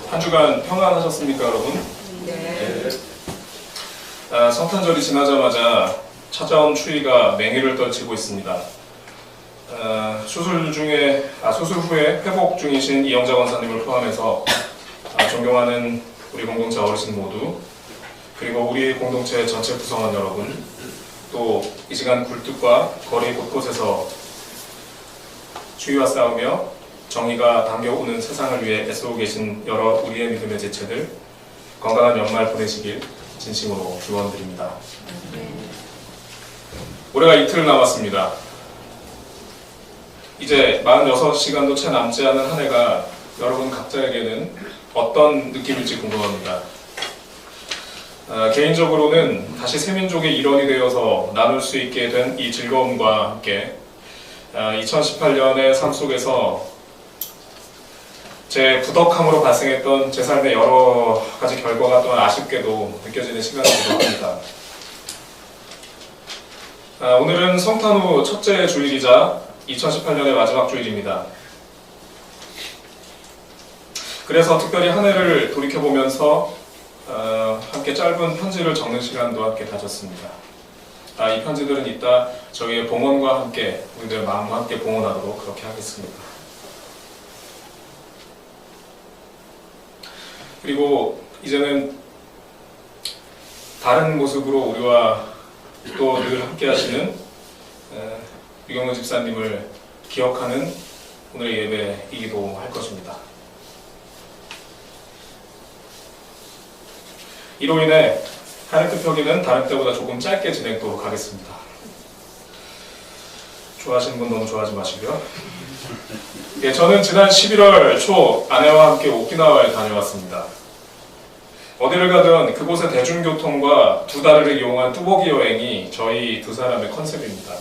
한 주간 평안하셨습니까, 여러분? 네. 성탄절이 지나자마자 찾아온 추위가 맹위를 떨치고 있습니다. 수술 후에 회복 중이신 이영자 권사님을 포함해서 존경하는 우리 공동체 어르신 모두, 그리고 우리 공동체 전체 구성원 여러분, 또 이 시간 굴뚝과 거리 곳곳에서 추위와 싸우며 정의가 담겨오는 세상을 위해 애쓰고 계신 여러 우리의 믿음의 지체들, 건강한 연말 보내시길 진심으로 축원드립니다. 올해가 이틀 남았습니다. 이제 46시간도 채 남지 않은 한 해가 여러분 각자에게는 어떤 느낌일지 궁금합니다. 개인적으로는 다시 세민족의 일원이 되어서 나눌 수 있게 된 이 즐거움과 함께 2018년의 삶 속에서 제 부덕함으로 발생했던 제 삶의 여러 가지 결과가 또한 아쉽게도 느껴지는 시간이기도 합니다. 오늘은 성탄 후 첫째 주일이자 2018년의 마지막 주일입니다. 그래서 특별히 한 해를 돌이켜보면서 함께 짧은 편지를 적는 시간도 함께 가졌습니다. 이 편지들은 이따 저희의 봉헌과 함께 우리들의 마음과 함께 봉헌하도록 그렇게 하겠습니다. 그리고 이제는 다른 모습으로 우리와 또 늘 함께 하시는 유경호 집사님을 기억하는 오늘의 예배이기도 할 것입니다. 이로 인해 한 해 끝표기는 다른 때보다 조금 짧게 진행하도록 하겠습니다. 좋아하시는 분 너무 좋아하지 마시고요. 예, 저는 지난 11월 초 아내와 함께 오키나와에 다녀왔습니다. 어디를 가든 그곳의 대중교통과 두 다리를 이용한 뚜벅이 여행이 저희 두 사람의 컨셉입니다.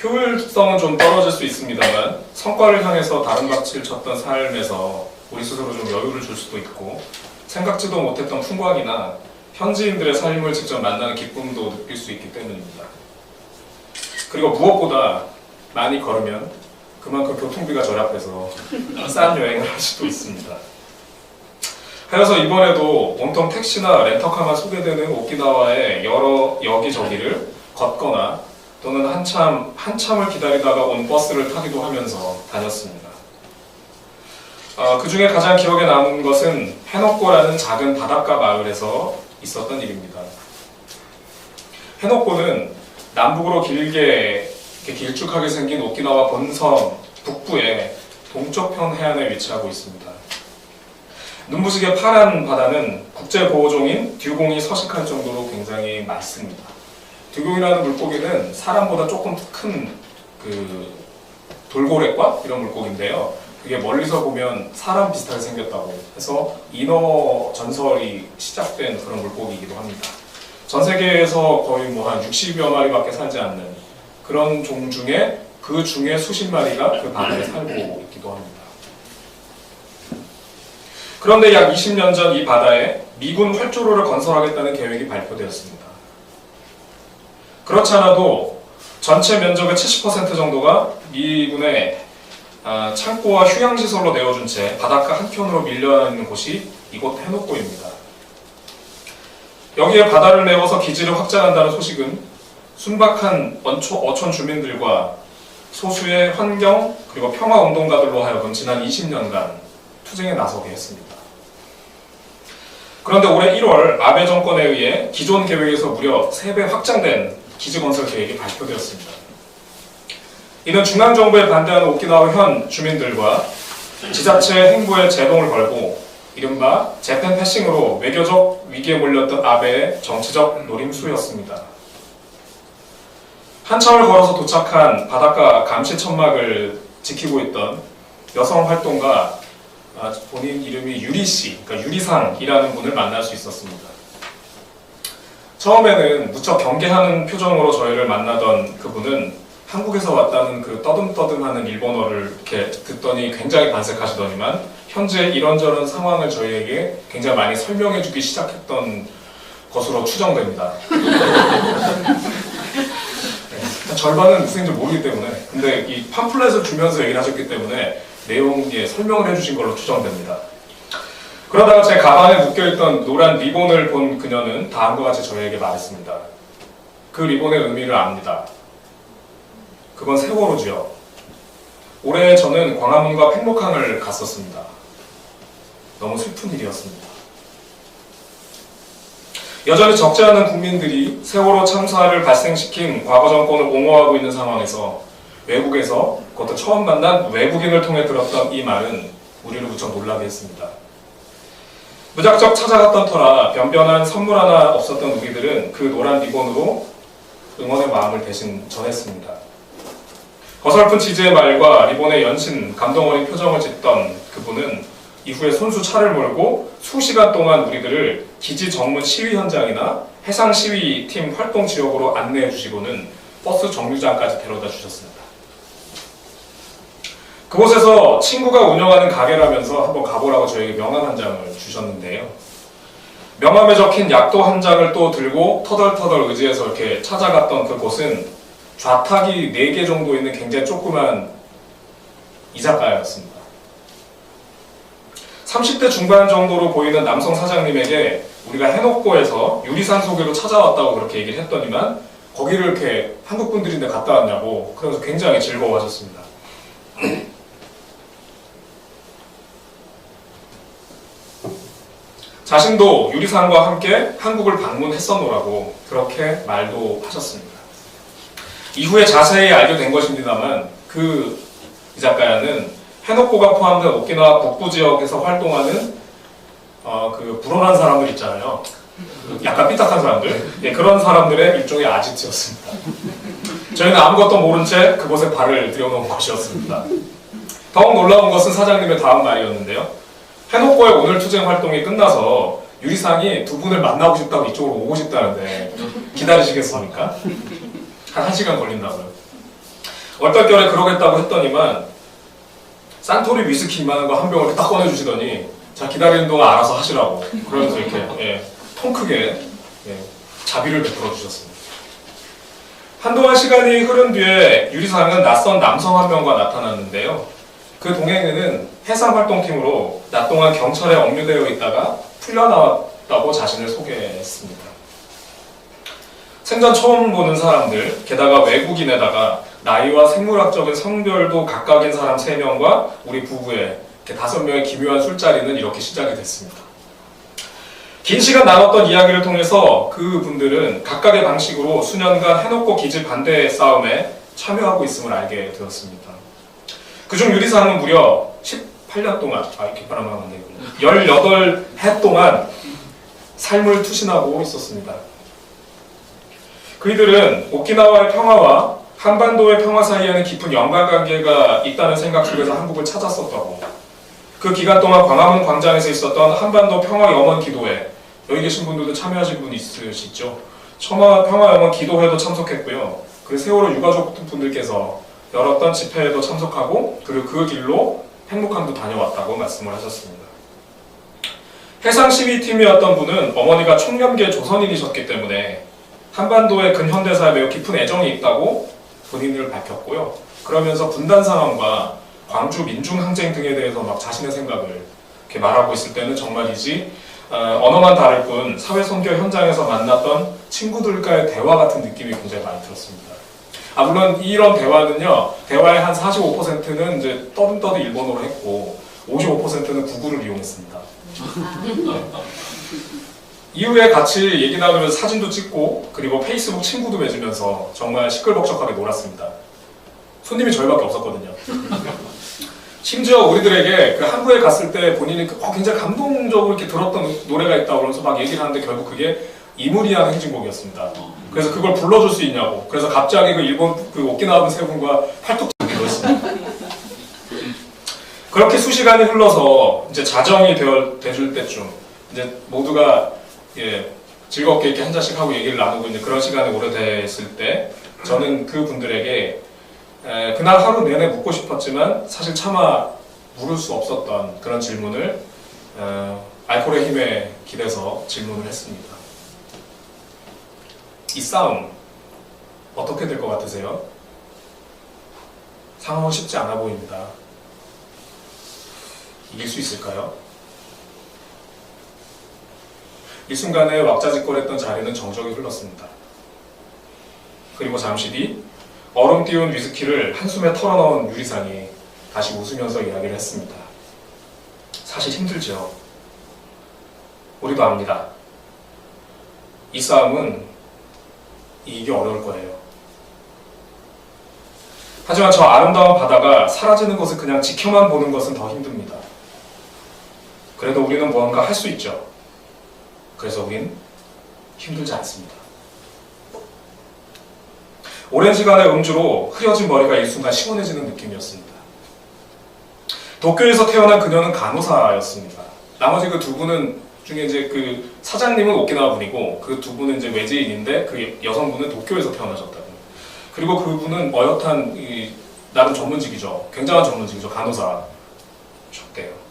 효율성은 좀 떨어질 수 있습니다만 성과를 향해서 다른박질 쳤던 삶에서 우리 스스로 좀 여유를 줄 수도 있고, 생각지도 못했던 풍광이나 현지인들의 삶을 직접 만나는 기쁨도 느낄 수 있기 때문입니다. 그리고 무엇보다 많이 걸으면 그만큼 교통비가 절약돼서 싼 여행을 할 수도 있습니다. 하여서 이번에도 온통 택시나 렌터카만 소개되는 오키나와의 여러 여기저기를 걷거나 또는 한참을 기다리다가 온 버스를 타기도 하면서 다녔습니다. 그 중에 가장 기억에 남은 것은 헤노코라는 작은 바닷가 마을에서 있었던 일입니다. 헤노코는 남북으로 길게 길쭉하게 생긴 오키나와 본섬 북부의 동쪽편 해안에 위치하고 있습니다. 눈부시게 파란 바다는 국제보호종인 듀공이 서식할 정도로 굉장히 맑습니다. 듀공이라는 물고기는 사람보다 조금 큰 돌고래과 이런 물고기인데요. 그게 멀리서 보면 사람 비슷하게 생겼다고 해서 인어 전설이 시작된 그런 물고기이기도 합니다. 전 세계에서 거의 한 60여 마리밖에 살지 않는 그런 종 중에 그 중에 수십 마리가 그 바다에 살고 있기도 합니다. 그런데 약 20년 전 이 바다에 미군 활주로를 건설하겠다는 계획이 발표되었습니다. 그렇지 않아도 전체 면적의 70% 정도가 미군의 창고와 휴양시설로 내어준 채 바닷가 한켠으로 밀려있는 곳이 이곳 헤노코입니다. 여기에 바다를 메워서 기지를 확장한다는 소식은 순박한 어촌 주민들과 소수의 환경 그리고 평화운동가들로 하여금 지난 20년간 투쟁에 나서게 했습니다. 그런데 올해 1월 아베 정권에 의해 기존 계획에서 무려 3배 확장된 기지 건설 계획이 발표되었습니다. 이는 중앙정부에 반대하는 오키나와 현 주민들과 지자체 행보에 제동을 걸고 이른바 재팬 패싱으로 외교적 위기에 몰렸던 아베의 정치적 노림수였습니다. 한참을 걸어서 도착한 바닷가 감시 천막을 지키고 있던 여성 활동가, 본인 이름이 유리씨, 그러니까 유리상이라는 분을 만날 수 있었습니다. 처음에는 무척 경계하는 표정으로 저희를 만나던 그분은 한국에서 왔다는 그 떠듬떠듬하는 일본어를 이렇게 듣더니 굉장히 반색하시더니만 현재 이런저런 상황을 저희에게 굉장히 많이 설명해주기 시작했던 것으로 추정됩니다. 절반은 무슨 일인지 모르기 때문에, 근데 이 팜플렛을 주면서 얘기를 하셨기 때문에 내용에 설명을 해주신 걸로 추정됩니다. 그러다가 제 가방에 묶여있던 노란 리본을 본 그녀는 다음과 같이 저에게 말했습니다. 그 리본의 의미를 압니다. 그건 세월호지요. 올해 저는 광화문과 팽목항을 갔었습니다. 너무 슬픈 일이었습니다. 여전히 적지 않은 국민들이 세월호 참사를 발생시킨 과거 정권을 옹호하고 있는 상황에서 외국에서 그것도 처음 만난 외국인을 통해 들었던 이 말은 우리를 무척 놀라게 했습니다. 무작정 찾아갔던 터라 변변한 선물 하나 없었던 우리들은 그 노란 리본으로 응원의 마음을 대신 전했습니다. 어설픈 취지의 말과 리본의 연신 감동 어린 표정을 짓던 그분은 이후에 손수 차를 몰고 수시간 동안 우리들을 기지 정문 시위 현장이나 해상 시위팀 활동 지역으로 안내해 주시고는 버스 정류장까지 데려다 주셨습니다. 그곳에서 친구가 운영하는 가게라면서 한번 가보라고 저에게 명함 한 장을 주셨는데요. 명함에 적힌 약도 한 장을 또 들고 터덜터덜 의지해서 이렇게 찾아갔던 그곳은 좌탁이 4개 정도 있는 굉장히 조그만 이자카야였습니다. 30대 중반 정도로 보이는 남성 사장님에게 우리가 해놓고에서 유리산 소개로 찾아왔다고 그렇게 얘기를 했더니만 거기를 이렇게 한국 분들인데 갔다 왔냐고 그래서 굉장히 즐거워하셨습니다. 자신도 유리산과 함께 한국을 방문했었노라고 그렇게 말도 하셨습니다. 이후에 자세히 알게 된 것입니다만 그 이자카야는 해놓고가 포함된 오키나와 북부 지역에서 활동하는 그 불온한 사람들 있잖아요. 약간 삐딱한 사람들. 예, 그런 사람들의 일종의 아지트였습니다. 저희는 아무것도 모른 채 그곳에 발을 들여놓은 것이었습니다. 더욱 놀라운 것은 사장님의 다음 말이었는데요. 해놓고의 오늘 투쟁 활동이 끝나서 유리상이 두 분을 만나고 싶다고 이쪽으로 오고 싶다는데 기다리시겠습니까? 한 1시간 걸린다고요. 얼떨결에 그러겠다고 했더니만 산토리 위스키 이만한 거 한 병을 딱 꺼내주시더니 자 기다리는 동안 알아서 하시라고 그러면서 이렇게 통 크게 자비를 베풀어 주셨습니다. 한동안 시간이 흐른 뒤에 유리상은 낯선 남성 한 명과 나타났는데요. 그 동행인은 해상활동팀으로 낮 동안 경찰에 억류되어 있다가 풀려나왔다고 자신을 소개했습니다. 생전 처음 보는 사람들, 게다가 외국인에다가 나이와 생물학적인 성별도 각각인 사람 3명과 우리 부부의 5명의 기묘한 술자리는 이렇게 시작이 됐습니다. 긴 시간 나눴던 이야기를 통해서 그분들은 각각의 방식으로 수년간 해놓고 기지 반대 싸움에 참여하고 있음을 알게 되었습니다. 그중 유리상은 무려 18년 동안, 이렇게 바라만 안 되군요. 18해 동안 삶을 투신하고 있었습니다. 그이들은 오키나와의 평화와 한반도의 평화 사이에는 깊은 연관관계가 있다는 생각 속에서 한국을 찾았었다고. 그 기간 동안 광화문 광장에서 있었던 한반도 평화 염원 기도회, 여기 계신 분들도 참여하신 분 있으시죠? 평화 염원 기도회도 참석했고요. 그 세월호 유가족 분들께서 열었던 집회에도 참석하고 그리고 그 길로 팽목항도 다녀왔다고 말씀을 하셨습니다. 해상 시위팀이었던 분은 어머니가 총연계 조선인이셨기 때문에 한반도의 근현대사에 매우 깊은 애정이 있다고 본인을 밝혔고요. 그러면서 분단 상황과 광주 민중항쟁 등에 대해서 막 자신의 생각을 이렇게 말하고 있을 때는 정말이지 언어만 다를 뿐 사회선교 현장에서 만났던 친구들과의 대화 같은 느낌이 굉장히 많이 들었습니다. 물론 이런 대화는요, 대화의 한 45%는 이제 떠듬떠듬 일본어로 했고 55%는 구글을 이용했습니다. 네. 이후에 같이 얘기 나누면서 사진도 찍고 그리고 페이스북 친구도 맺으면서 정말 시끌벅적하게 놀았습니다. 손님이 저희밖에 없었거든요. 심지어 우리들에게 그 한국에 갔을 때 본인이 굉장히 감동적으로 이렇게 들었던 노래가 있다고 그러면서 막 얘기를 하는데 결국 그게 이무리한 행진곡이었습니다. 그래서 그걸 불러줄 수 있냐고. 그래서 갑자기 그 일본 그 오키나와 분 세 분과 팔뚝 잡기로 했습니다. 그렇게 수시간이 흘러서 이제 자정이 돼줄 때쯤 이제 모두가 즐겁게 이렇게 한 잔씩 하고 얘기를 나누고 있는 그런 시간이 오래됐을 때 저는 그 분들에게 그날 하루 내내 묻고 싶었지만 사실 차마 물을 수 없었던 그런 질문을 알코올의 힘에 기대서 질문을 했습니다. 이 싸움 어떻게 될 것 같으세요? 상황은 쉽지 않아 보입니다. 이길 수 있을까요? 이 순간에 왁자지껄했던 자리는 정적이 흘렀습니다. 그리고 잠시 뒤 얼음 띄운 위스키를 한숨에 털어넣은 유리상이 다시 웃으면서 이야기를 했습니다. 사실 힘들죠. 우리도 압니다. 이 싸움은 이기기 어려울 거예요. 하지만 저 아름다운 바다가 사라지는 것을 그냥 지켜만 보는 것은 더 힘듭니다. 그래도 우리는 무언가 할 수 있죠. 그래서 우린 힘들지 않습니다. 오랜 시간의 음주로 흐려진 머리가 일순간 시원해지는 느낌이었습니다. 도쿄에서 태어난 그녀는 간호사였습니다. 나머지 그 두 분은 중에 이제 그 사장님은 오키나와 분이고 그 두 분은 이제 외지인인데 그 여성분은 도쿄에서 태어나셨다고. 그리고 그분은 어엿한 나름 전문직이죠. 굉장한 전문직이죠. 간호사셨대요.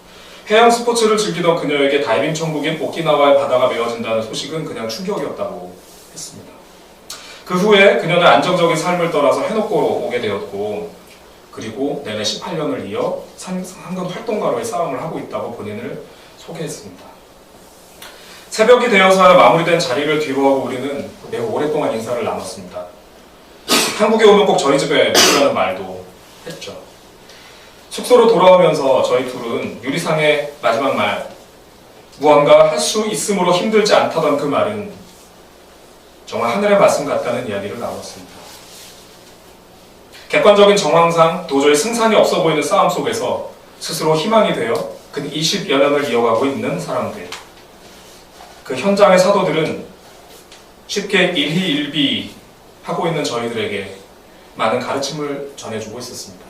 해양 스포츠를 즐기던 그녀에게 다이빙 천국인 오키나와의 바다가 메워진다는 소식은 그냥 충격이었다고 했습니다. 그 후에 그녀는 안정적인 삶을 떠나서 해놓고 오게 되었고 그리고 내내 18년을 이어 상근 활동가로의 싸움을 하고 있다고 본인을 소개했습니다. 새벽이 되어서야 마무리된 자리를 뒤로하고 우리는 매우 오랫동안 인사를 나눴습니다. 한국에 오면 꼭 저희 집에 묵으라는 말도 했죠. 숙소로 돌아오면서 저희 둘은 유리상의 마지막 말, 무언가 할 수 있음으로 힘들지 않다던 그 말은 정말 하늘의 말씀 같다는 이야기를 나눴습니다. 객관적인 정황상 도저히 승산이 없어 보이는 싸움 속에서 스스로 희망이 되어 근 20여 년을 이어가고 있는 사람들. 그 현장의 사도들은 쉽게 일희일비 하고 있는 저희들에게 많은 가르침을 전해주고 있었습니다.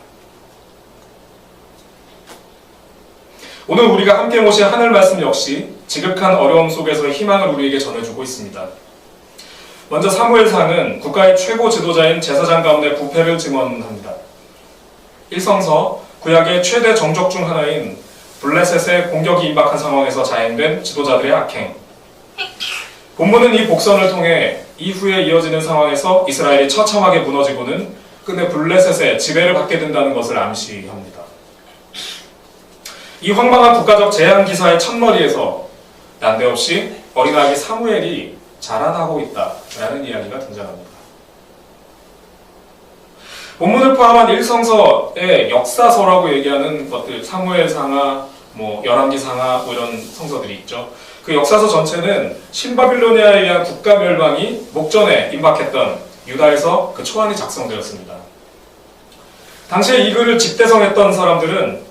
오늘 우리가 함께 모신 하늘 말씀 역시 지극한 어려움 속에서의 희망을 우리에게 전해주고 있습니다. 먼저 사무엘상은 국가의 최고 지도자인 제사장 가운데 부패를 증언합니다. 일성서 구약의 최대 정적 중 하나인 블레셋의 공격이 임박한 상황에서 자행된 지도자들의 악행. 본문은 이 복선을 통해 이후에 이어지는 상황에서 이스라엘이 처참하게 무너지고는 끝내 블레셋의 지배를 받게 된다는 것을 암시합니다. 이 황망한 국가적 재앙 기사의 첫머리에서 난데없이 어린아기 사무엘이 자라나고 있다라는 이야기가 등장합니다. 본문을 포함한 1성서의 역사서라고 얘기하는 것들, 사무엘상하, 열왕기상하 이런 성서들이 있죠. 그 역사서 전체는 신바빌로니아에 의한 국가 멸망이 목전에 임박했던 유다에서 그 초안이 작성되었습니다. 당시에 이 글을 집대성했던 사람들은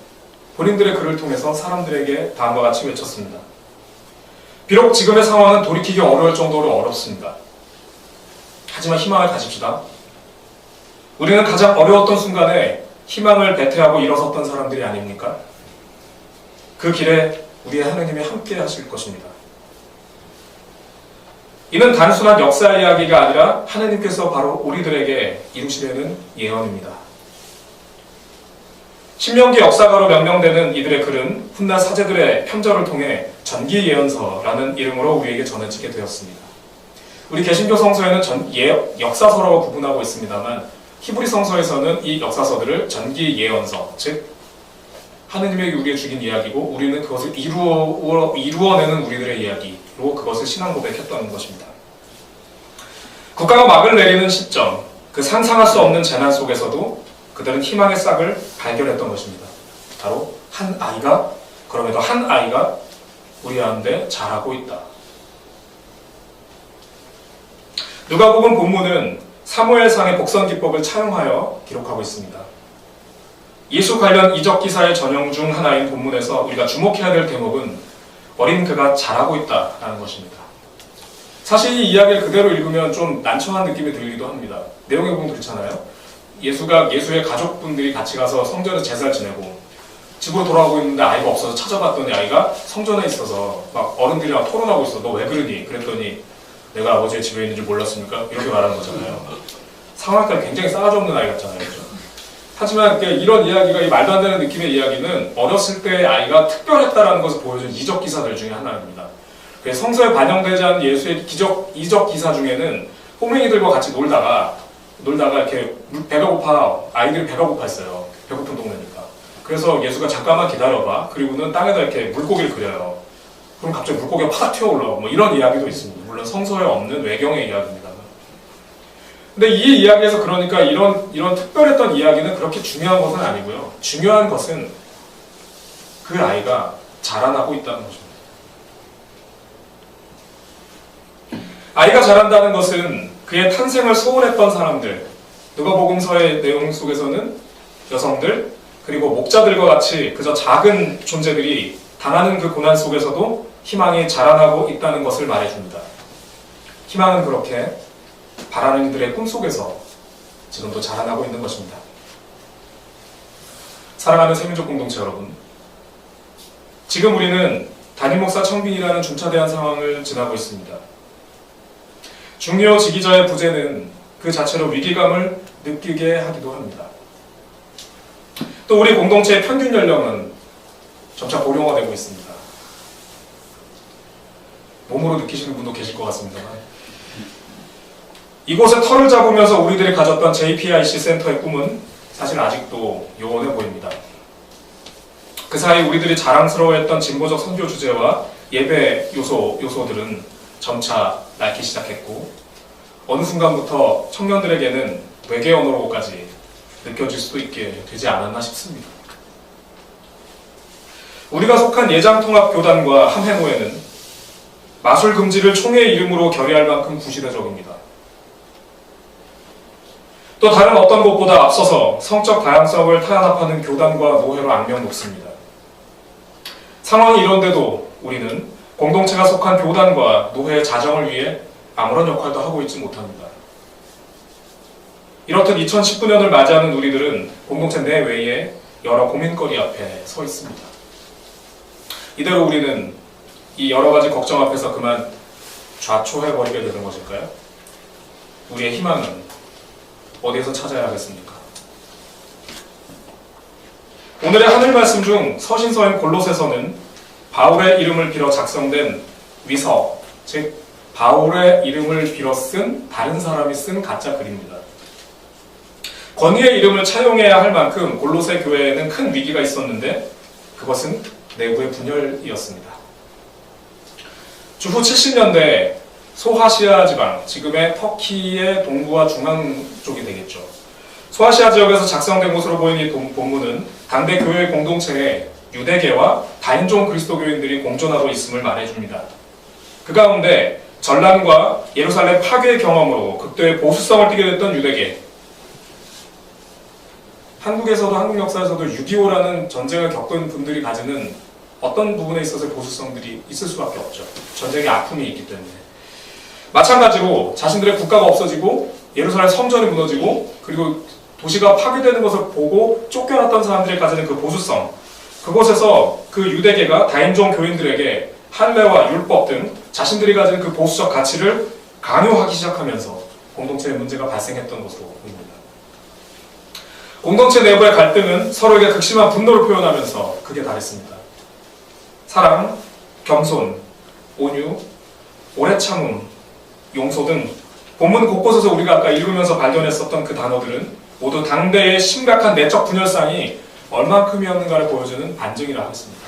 본인들의 글을 통해서 사람들에게 다음과 같이 외쳤습니다. 비록 지금의 상황은 돌이키기 어려울 정도로 어렵습니다. 하지만 희망을 가집시다. 우리는 가장 어려웠던 순간에 희망을 배태하고 일어섰던 사람들이 아닙니까? 그 길에 우리의 하느님이 함께 하실 것입니다. 이는 단순한 역사 이야기가 아니라 하느님께서 바로 우리들에게 이루시려는 예언입니다. 신명기 역사가로 명명되는 이들의 글은 훗날 사제들의 편절을 통해 전기예언서라는 이름으로 우리에게 전해지게 되었습니다. 우리 개신교 성서에는 역사서라고 구분하고 있습니다만 히브리 성서에서는 이 역사서들을 전기예언서, 즉 하느님에게 우리에게 주긴 이야기고 우리는 그것을 이루어내는 우리들의 이야기로 그것을 신앙 고백했다는 것입니다. 국가가 막을 내리는 시점, 그 상상할 수 없는 재난 속에서도 그들은 희망의 싹을 발견했던 것입니다. 바로 그럼에도 한 아이가 우리 가운데 자라고 있다. 누가복음 본문은 사무엘상의 복선 기법을 차용하여 기록하고 있습니다. 예수 관련 이적 기사의 전형 중 하나인 본문에서 우리가 주목해야 될 대목은 어린 그가 자라고 있다라는 것입니다. 사실 이 이야기를 그대로 읽으면 좀 난처한 느낌이 들기도 합니다. 내용에 보면 그렇잖아요. 예수의 가족분들이 같이 가서 성전에서 제사를 지내고 집으로 돌아오고 있는데 아이가 없어서 찾아봤더니 아이가 성전에 있어서 막 어른들이랑 토론하고 있어. 너 왜 그러니? 그랬더니 내가 아버지의 집에 있는지 몰랐습니까? 이렇게 말하는 거잖아요. 상황에 따라 굉장히 싸가지 없는 아이 같잖아요. 그렇죠? 하지만 이런 이야기가, 이 말도 안 되는 느낌의 이야기는 어렸을 때의 아이가 특별했다라는 것을 보여준 이적 기사들 중에 하나입니다. 성서에 반영되지 않은 예수의 이적 기사 중에는 꼬맹이들과 같이 놀다가 이렇게 배가 고파, 아이들이 배가 고팠어요. 배고픈 동네니까. 그래서 예수가 잠깐만 기다려봐. 그리고는 땅에다 이렇게 물고기를 그려요. 그럼 갑자기 물고기가 팍 튀어올라오고 뭐 이런 이야기도 있습니다. 물론 성서에 없는 외경의 이야기입니다만. 근데 이 이야기에서 그러니까 이런 특별했던 이야기는 그렇게 중요한 것은 아니고요. 중요한 것은 그 아이가 자라나고 있다는 것입니다. 아이가 자란다는 것은 그의 탄생을 소원했던 사람들, 누가복음서의 내용 속에서는 여성들, 그리고 목자들과 같이 그저 작은 존재들이 당하는 그 고난 속에서도 희망이 자라나고 있다는 것을 말해줍니다. 희망은 그렇게 바라는 이들의 꿈속에서 지금도 자라나고 있는 것입니다. 사랑하는 세민족 공동체 여러분, 지금 우리는 담임목사 청빙이라는 중차대한 상황을 지나고 있습니다. 중요 지기자의 부재는 그 자체로 위기감을 느끼게 하기도 합니다. 또 우리 공동체의 평균 연령은 점차 고령화되고 있습니다. 몸으로 느끼시는 분도 계실 것 같습니다만, 이곳에 털을 잡으면서 우리들이 가졌던 JPIC 센터의 꿈은 사실 아직도 요원해 보입니다. 그 사이 우리들이 자랑스러워했던 진보적 선교 주제와 예배 요소들은 점차 낡기 시작했고, 어느 순간부터 청년들에게는 외계 언어로까지 느껴질 수도 있게 되지 않았나 싶습니다. 우리가 속한 예장통합교단과 함해노예는 마술 금지를 총회의 이름으로 결의할 만큼 구시대적입니다. 또 다른 어떤 곳보다 앞서서 성적 다양성을 타연합하는 교단과 노회로 악명 높습니다. 상황이 이런데도 우리는 공동체가 속한 교단과 노회의 자정을 위해 아무런 역할도 하고 있지 못합니다. 이렇듯 2019년을 맞이하는 우리들은 공동체 내외에 여러 고민거리 앞에 서 있습니다. 이대로 우리는 이 여러 가지 걱정 앞에서 그만 좌초해버리게 되는 것일까요? 우리의 희망은 어디에서 찾아야 하겠습니까? 오늘의 하늘 말씀 중 서신서인 골로새서는 바울의 이름을 빌어 작성된 위서, 즉 바울의 이름을 빌어 쓴 다른 사람이 쓴 가짜 글입니다. 권위의 이름을 차용해야 할 만큼 골로새 교회에는 큰 위기가 있었는데 그것은 내부의 분열이었습니다. 주후 70년대 소아시아 지방, 지금의 터키의 동부와 중앙 쪽이 되겠죠. 소아시아 지역에서 작성된 것으로 보이는 이 본문은 당대 교회 공동체에 유대계와 다인종 그리스도교인들이 공존하고 있음을 말해줍니다. 그 가운데 전란과 예루살렘 파괴 경험으로 극도의 보수성을 띠게 됐던 유대계, 한국에서도 한국 역사에서도 6.25라는 전쟁을 겪은 분들이 가지는 어떤 부분에 있어서 보수성들이 있을 수밖에 없죠. 전쟁의 아픔이 있기 때문에. 마찬가지로 자신들의 국가가 없어지고 예루살렘 성전이 무너지고 그리고 도시가 파괴되는 것을 보고 쫓겨났던 사람들이 가지는 그 보수성, 그곳에서 그 유대계가 다인종 교인들에게 할례와 율법 등 자신들이 가지는 그 보수적 가치를 강요하기 시작하면서 공동체에 문제가 발생했던 것으로 보입니다. 공동체 내부의 갈등은 서로에게 극심한 분노를 표현하면서 극에 달했습니다. 사랑, 겸손, 온유, 오래 참음, 용서 등 본문 곳곳에서 우리가 아까 읽으면서 발견했었던 그 단어들은 모두 당대의 심각한 내적 분열상이 얼만큼이었는가를 보여주는 반증이라 하겠습니다.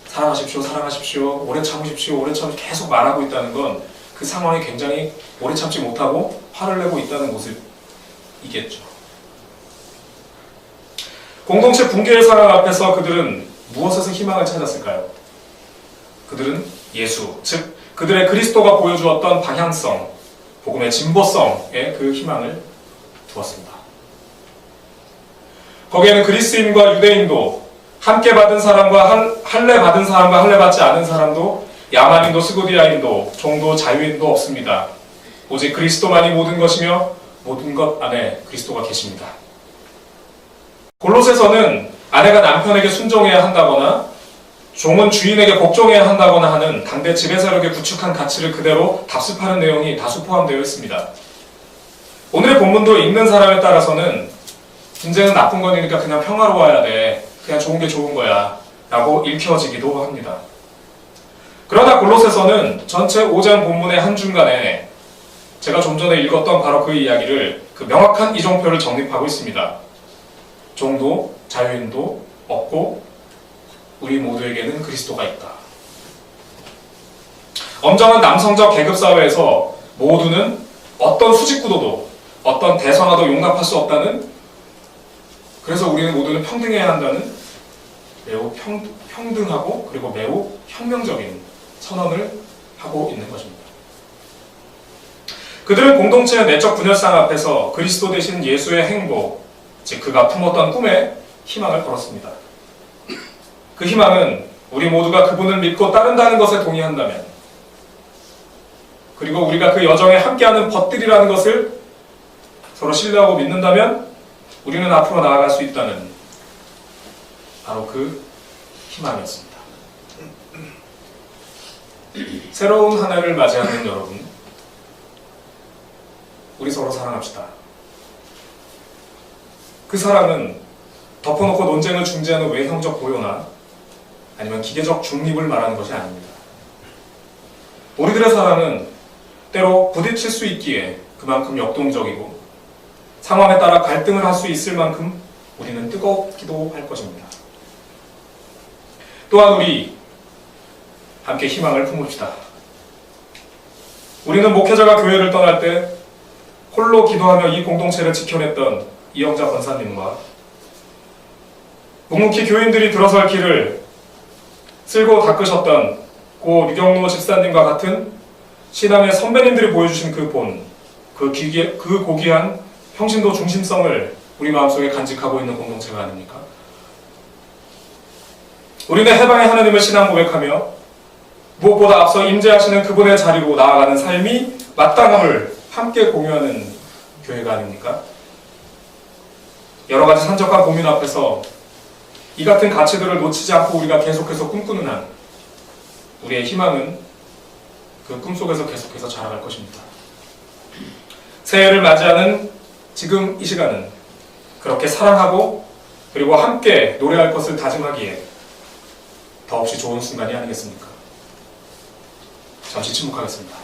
사랑하십시오, 사랑하십시오, 오래 참으십시오, 오래 참으십시오 계속 말하고 있다는 건 그 상황이 굉장히 오래 참지 못하고 화를 내고 있다는 모습이겠죠. 공동체 붕괴의 상황 앞에서 그들은 무엇에서 희망을 찾았을까요? 그들은 예수, 즉 그들의 그리스도가 보여주었던 방향성, 복음의 진보성에 그 희망을 두었습니다. 거기에는 그리스인과 유대인도, 함께 받은 사람과 할례 받은 사람과 할례 받지 않은 사람도, 야만인도 스고디아인도, 종도 자유인도 없습니다. 오직 그리스도만이 모든 것이며 모든 것 안에 그리스도가 계십니다. 골로새서는 아내가 남편에게 순종해야 한다거나 종은 주인에게 복종해야 한다거나 하는 당대 지배세력의 구축한 가치를 그대로 답습하는 내용이 다수 포함되어 있습니다. 오늘의 본문도 읽는 사람에 따라서는 분쟁은 나쁜 거니까 그냥 평화로워야 돼, 그냥 좋은 게 좋은 거야 라고 읽혀지기도 합니다. 그러나 골로새서는 전체 5장 본문의 한중간에 제가 좀 전에 읽었던 바로 그 이야기를, 그 명확한 이정표를 정립하고 있습니다. 종도, 자유인도, 없고 우리 모두에게는 그리스도가 있다. 엄정한 남성적 계급사회에서 모두는 어떤 수직구도도 어떤 대선화도 용납할 수 없다는, 그래서 우리는 모두는 평등해야 한다는 매우 평등하고 그리고 매우 혁명적인 선언을 하고 있는 것입니다. 그들은 공동체의 내적 분열상 앞에서 그리스도 대신 예수의 행보, 즉 그가 품었던 꿈에 희망을 걸었습니다. 그 희망은 우리 모두가 그분을 믿고 따른다는 것에 동의한다면, 그리고 우리가 그 여정에 함께하는 벗들이라는 것을 서로 신뢰하고 믿는다면 우리는 앞으로 나아갈 수 있다는 바로 그 희망이었습니다. 새로운 한 해를 맞이하는 여러분, 우리 서로 사랑합시다. 그 사랑은 덮어놓고 논쟁을 중재하는 외형적 고요나 아니면 기계적 중립을 말하는 것이 아닙니다. 우리들의 사랑은 때로 부딪힐 수 있기에 그만큼 역동적이고 상황에 따라 갈등을 할 수 있을 만큼 우리는 뜨겁기도 할 것입니다. 또한 우리 함께 희망을 품읍시다. 우리는 목회자가 교회를 떠날 때 홀로 기도하며 이 공동체를 지켜냈던 이영자 권사님과 묵묵히 교인들이 들어설 길을 쓸고 닦으셨던 고 류경로 집사님과 같은 신앙의 선배님들이 보여주신 그 본, 그 고귀한 평신도 중심성을 우리 마음속에 간직하고 있는 공동체가 아닙니까? 우리는 해방의 하나님을 신앙 고백하며 무엇보다 앞서 임재하시는 그분의 자리로 나아가는 삶이 마땅함을 함께 공유하는 교회가 아닙니까? 여러 가지 산적한 고민 앞에서 이 같은 가치들을 놓치지 않고 우리가 계속해서 꿈꾸는 한 우리의 희망은 그 꿈속에서 계속해서 자라갈 것입니다. 새해를 맞이하는 지금 이 시간은 그렇게 사랑하고 그리고 함께 노래할 것을 다짐하기에 더없이 좋은 순간이 아니겠습니까? 잠시 침묵하겠습니다.